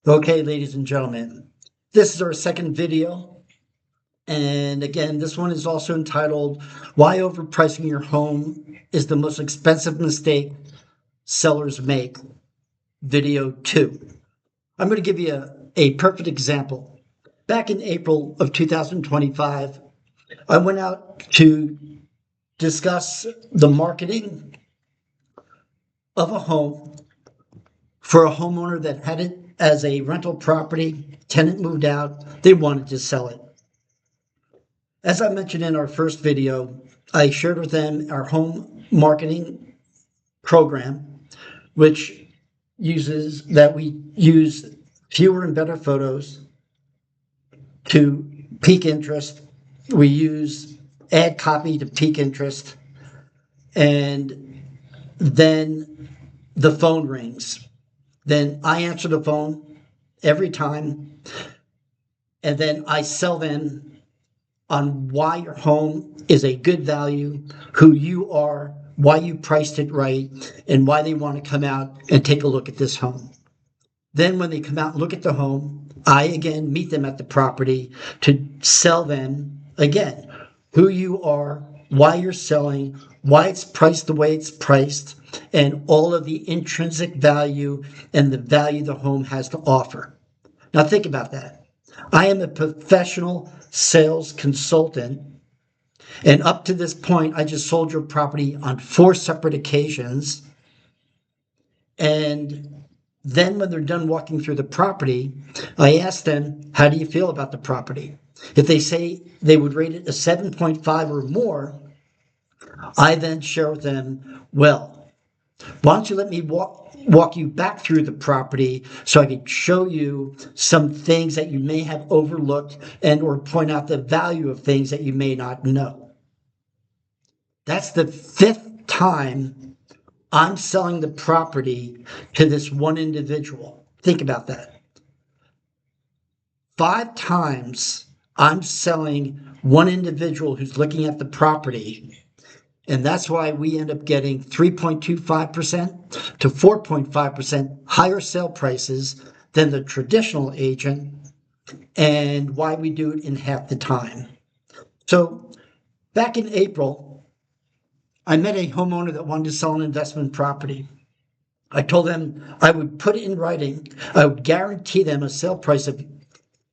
Okay, ladies and gentlemen, this is our second video. And again, this one is also entitled, Why Overpricing Your Home is the Most Expensive Mistake Sellers Make, Video 2. I'm going to give you a perfect example. Back in April of 2025, I went out to discuss the marketing of a home for a homeowner that had it as a rental property. Tenant moved out, they wanted to sell it. As I mentioned in our first video, I shared with them our home marketing program, which we use fewer and better photos to pique interest. We use ad copy to pique interest, and then the phone rings. Then I answer the phone every time, and then I sell them on why your home is a good value, who you are, why you priced it right, and why they want to come out and take a look at this home. Then when they come out and look at the home, I again meet them at the property to sell them again who you are, why you're selling, why it's priced the way it's priced, and all of the intrinsic value and the value the home has to offer. Now think about that. I am a professional sales consultant, and up to this point, I just sold your property on 4 separate occasions. And then when they're done walking through the property, I ask them, how do you feel about the property? If they say they would rate it a 7.5 or more, I then share with them, well, why don't you let me walk you back through the property so I can show you some things that you may have overlooked and or point out the value of things that you may not know. That's the 5th time I'm selling the property to this one individual. Think about that. 5 times I'm selling one individual who's looking at the property. And that's why we end up getting 3.25% to 4.5% higher sale prices than the traditional agent, and why we do it in half the time. So back in April, I met a homeowner that wanted to sell an investment property. I told them I would put it in writing. I would guarantee them a sale price of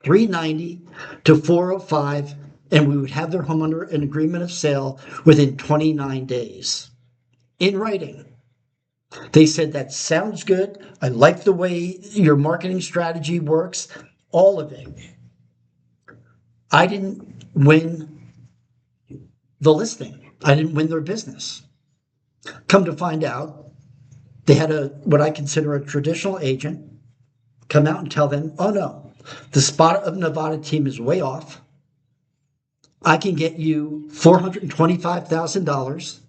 $390 to $405, and we would have their home under an agreement of sale within 29 days. In writing. They said, that sounds good. I like the way your marketing strategy works, all of it. I didn't win the listing. I didn't win their business. Come to find out, they had what I consider a traditional agent come out and tell them, oh no, the Spot of Nevada team is way off. I can get you $425,000,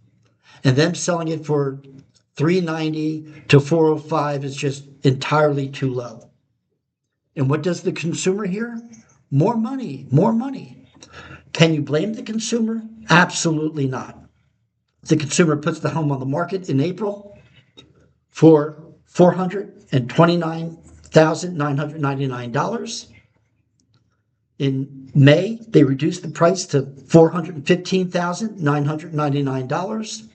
and them selling it for $390 to $405 is just entirely too low. And what does the consumer hear? More money, more money. Can you blame the consumer? Absolutely not. The consumer puts the home on the market in April for $429,999. In May, they reduced the price to $415,999.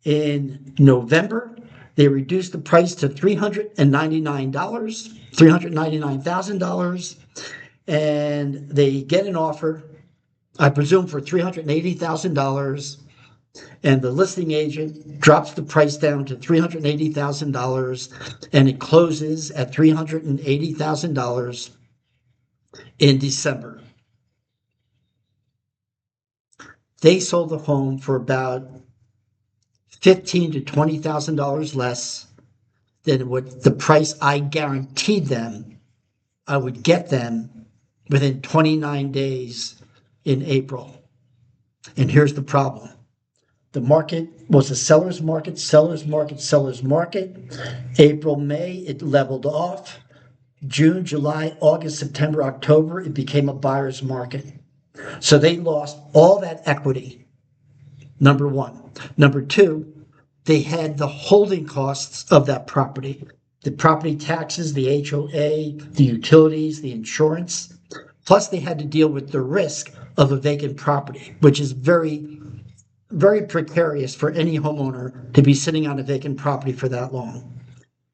In November, they reduced the price to $399,000, and they get an offer, I presume, for $380,000, and the listing agent drops the price down to $380,000, and it closes at $380,000 in December. They sold the home for about $15,000 to $20,000 less than what the price I guaranteed them I would get them within 29 days in April. And here's the problem. The market was a seller's market, seller's market, seller's market. April, May, it leveled off. June, July, August, September, October, it became a buyer's market. So they lost all that equity, number one. Number two, they had the holding costs of that property. the property taxes, the HOA, the utilities, the insurance. Plus, they had to deal with the risk of a vacant property, which is very, very precarious for any homeowner to be sitting on a vacant property for that long.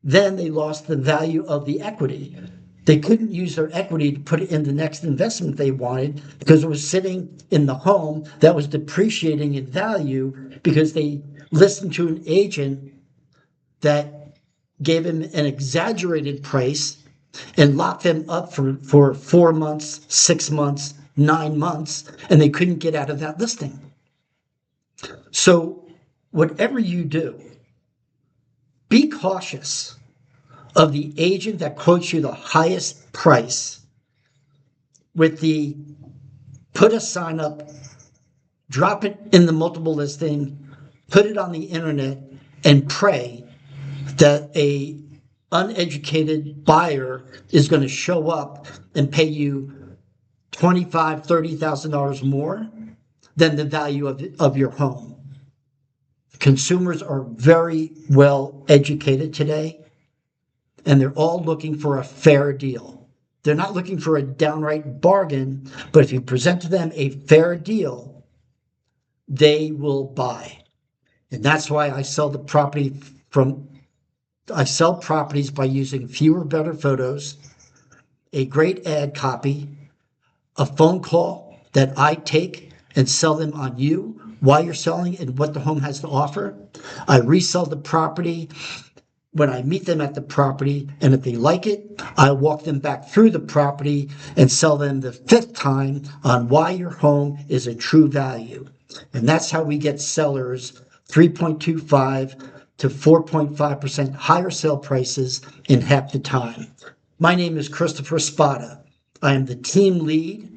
Then they lost the value of the equity. They couldn't use their equity to put it in the next investment they wanted because it was sitting in the home that was depreciating in value because they listened to an agent that gave them an exaggerated price and locked them up for 4 months, 6 months, 9 months, and they couldn't get out of that listing. So whatever you do, be cautious of the agent that quotes you the highest price with the put a sign up, drop it in the multiple listing, put it on the internet, and pray that a uneducated buyer is going to show up and pay you $25,000, $30,000 more than the value of your home. Consumers are very well educated today, and they're all looking for a fair deal. They're not looking for a downright bargain, but if you present to them a fair deal, they will buy. And that's why I sell properties by using fewer, better photos, a great ad copy, a phone call that I take and sell them on you while you're selling and what the home has to offer. I resell the property when I meet them at the property, and if they like it, I walk them back through the property and sell them the 5th time on why your home is a true value. And that's how we get sellers 3.25 to 4.5% higher sale prices in half the time. My name is Christopher Spada. I am the team lead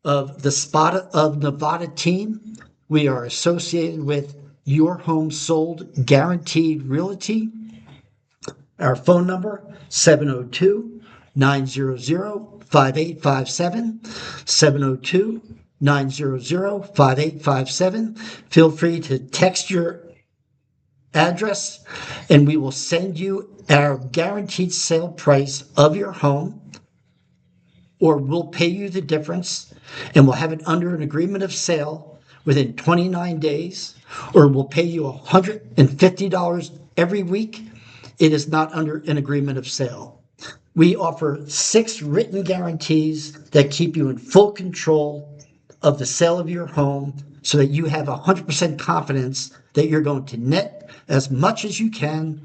of the Spada of Nevada team. We are associated with Your Home Sold Guaranteed Realty. Our phone number, 702-900-5857, 702-900-5857. Feel free to text your address, and we will send you our guaranteed sale price of your home, or we'll pay you the difference, and we'll have it under an agreement of sale within 29 days, or we'll pay you $150 every week. It is not under an agreement of sale. We offer 6 written guarantees that keep you in full control of the sale of your home so that you have 100% confidence that you're going to net as much as you can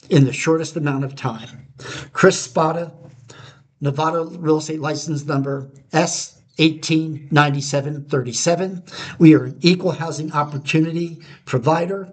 in the shortest amount of time. Chris Spada, Nevada Real Estate License Number S189737. We are an equal housing opportunity provider.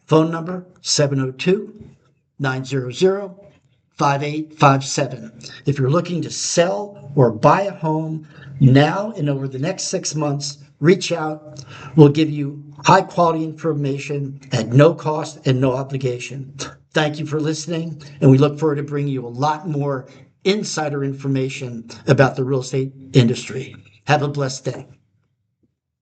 Phone number 702-900-5857. If you're looking to sell or buy a home now and over the next 6 months, reach out. We'll give you high quality information at no cost and no obligation. Thank you for listening, and we look forward to bringing you a lot more insider information about the real estate industry. Have a blessed day.